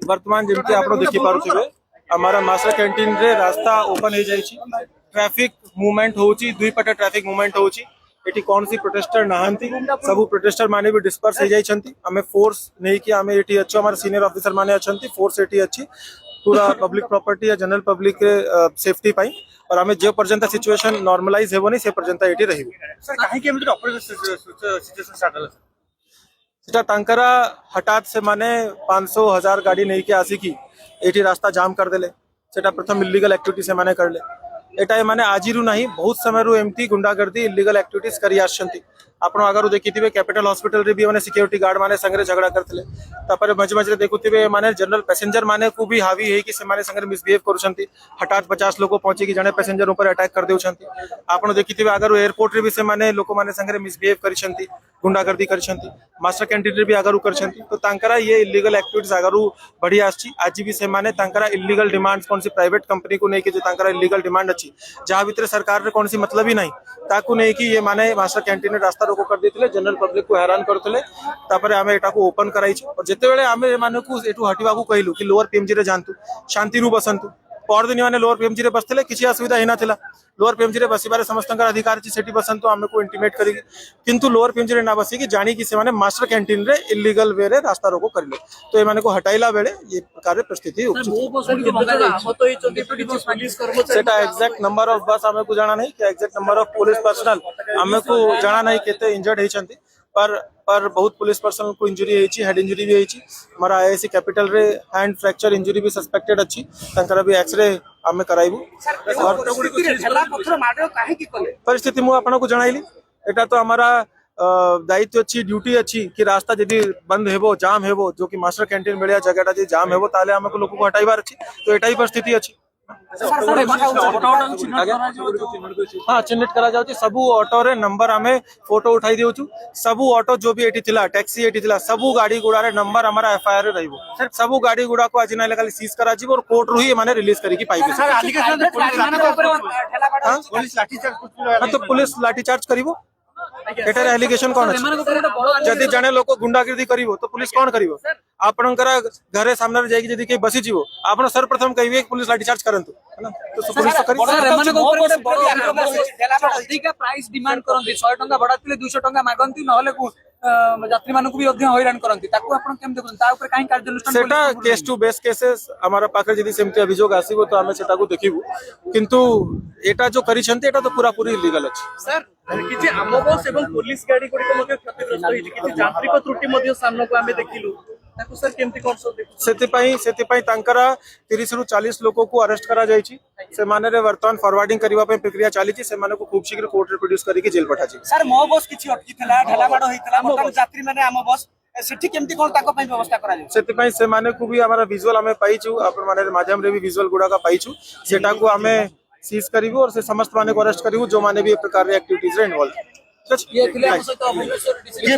वर्तमान जमती आप देखि पारुथिबे हमारा मास्टर कैंटीन रे रास्ता ओपन हो जाइछि। ट्रैफिक मूवमेंट होची, दुई पटे ट्रैफिक मूवमेंट होची। एटी कौन सी प्रोटेस्टर नहांती, सब प्रोटेस्टर माने भी डिस्पर्स हो जाइछंती। हमें फोर्स नहीं कि हमें एटी अच्छो हमारे सीनियर ऑफिसर माने अछंती, फोर्स एटी अच्छी पूरा पब्लिक प्रॉपर्टी या जनरल पब्लिक के सेफ्टी पाई और हमें जो पर्यंत सिचुएशन नॉर्मलाइज हेबोनी से पर्यंत एटी रहिबो। सर काहे के एमति ऑपरेशन सिचुएशन स्टार्ट होला सेटा तांकरा हठात से माने 500,000 गाड़ी नहीं के आसी की एटी रास्ता जाम कर देले। सेटा प्रथम इलीगल एक्टिविटी से माने करले। एटा माने आजिरु नहीं बहुत समय एमती गुंडागर्दी इलीगल एक्टिविटीज करी आछंती। आपण अगर देखिथिबे कैपिटल हॉस्पिटल रे भी माने सिक्योरिटी गार्ड माने संगे झगड़ा करथिले। तापर मझे मझे देखुथिबे माने जनरल पैसेंजर माने को भी हावी है कि से माने संगे मिसबिहेव करूछंती। हठात 50 लोग पहुंचे कि जने पैसेंजर ऊपर अटैक कर देउछंती। आपण देखिथिबे अगर एयरपोर्ट रे भी से माने लोक माने संगे मिसबिहेव करिसंती, गुंडागर्दी करिसंती। मास्टर कैंटीन रे भी अगर करछंती तो तांकरा ये इलीगल एक्टिविटीज अगर बढ़ी आछि। आज भी से माने तांकरा इलीगल डिमांड्स कौन सी प्राइवेट कंपनी को नहीं कि जो तांकरा इलीगल डिमांड अछि जहां भीतर सरकार रे कौन सी मतलब ही नहीं ताकू नहीं कि ये माने मास्टर कैंटीन रास्ता रोको कर देथिले, जनरल पब्लिक को हैरान करथिले। तापरे हमें एटा को ओपन कराई छ और जेते बेले हमें माने को एटू हटिवा को कहलु कि लोअर पीएमजी रे जानतु, शांति रु बसंतु। पर दिन माने लोअर पीएमजी रे बसथिले, किछि असुविधा हिना थिला। लोअर पीएमजी रे बसिबारे समस्तंकर अधिकार छि, सेठी बसंतु हमें को इंटिमेट करी। किंतु लोअर पीएमजी रे ना बसी कि जानी कि से माने मास्टर कैंटीन रे इलीगल वे रे रास्ता रोको करले। तो ए माने को हटाइला बेले ये प्रकार परिस्थिति सेटा एग्जैक्ट नंबर ऑफ बस हमें को जाना नहीं कि exact number of police personal हमें को जाना नहीं केते इंजर्ड हेछंती। पर बहुत पुलिस पर्सनल को इंजुरी हेछि, हेड इंजुरी भी हेछि। हमारा आईआईसी कैपिटल रे हैंड फ्रैक्चर इंजुरी भी सस्पेक्टेड अछि। तंकर भी एक्सरे हमें कराइबु। परिस्थिति मु आपन को जणाइली एटा तो हमारा दायित्व अच्छी ड्यूटी अच्छी कि रास्ता यदि बंद हेबो, जाम हेबो, जो कि मास्टर कैंटीन मिलिया जगह यदि जाम हेबो ताले हमें को लोक को हटाइबार अछि। तो एटा ही परिस्थिति अछि। हाँ चिन्हित करा जाउची। सबु ऑटो रे नंबर हमें फोटो उठाई देउछु। सबु ऑटो जो भी एठी थिला, टैक्सी एठी थिला, सबु गाड़ी गुडा रे नंबर हमारा एफआईआर रे रहइबो। सबु गाड़ी गुडा को आज ना लेगाली सीज करा जीवो और कोर्ट रु ही माने रिलीज करी की पाइबे। सर एलिगेशन पुलिस लाठीचार्ज तो पुलिस लाठीचार्ज करिवो। एटार एलिगेशन कोन अछि? जदि जने लोक गुंडागिरी करिवो तो पुलिस कोन करिवो? आपनकर घरे सामने रे जाई जदि के बसी जीवो आपण सर्वप्रथम कहिबे पुलिस लाठीचार्ज करंतु, है ना? तो पुलिस तो करी। सर एमाने को ऊपर बड़ अधिक प्राइस डिमांड करंती। 100 टंका बडातिले 200 टंका मागंती, नहले को यात्री मानक भी अधिक हैरान करंती। ताको आपण केम देखुन ता ऊपर काई कार्यानुष्ठान सेटा केस टू बेस केसेस हमारा पाखे जदि सेमति अभियोग आसीबो तो हमें सेटा को देखिबो। किंतु एटा जो करिसंती एटा तो पूरा पूरी इलीगल अछि। सर किछि आम बस एवं पुलिस गाड़ी गुडी मध्ये क्षतिग्रस्त होई किछि यांत्रिक त्रुटि मध्ये सामना को हमें देखिलु। ताको सर केमति कोन सब देखु सेति पई तांकरा 30 रु 40 लोगों को अरेस्ट करा जायछि। से माने रे वर्तमान फॉरवर्डिंग करिवा पे प्रक्रिया चालीछि। से माने को खूब शीघ्र कोर्ट रे प्रोड्यूस करी के जेल पठाछि। सर मो बस किछि अटकी थला, ढलाबाड़ होइतला, मतलब यात्री माने आम बस सेठी केमति कोन ताको पई व्यवस्था करा जाय? सेति पई से माने को भी हमारा विजुअल हमें पाइछु, आपण माने माध्यम रे भी विजुअल गुडा का पाइछु। सेटा को हमें सीज करिवो और से समस्त माने को अरेस्ट करिवो जो माने भी ए प्रकार रे एक्टिविटीज रे इन्वॉल्व। ये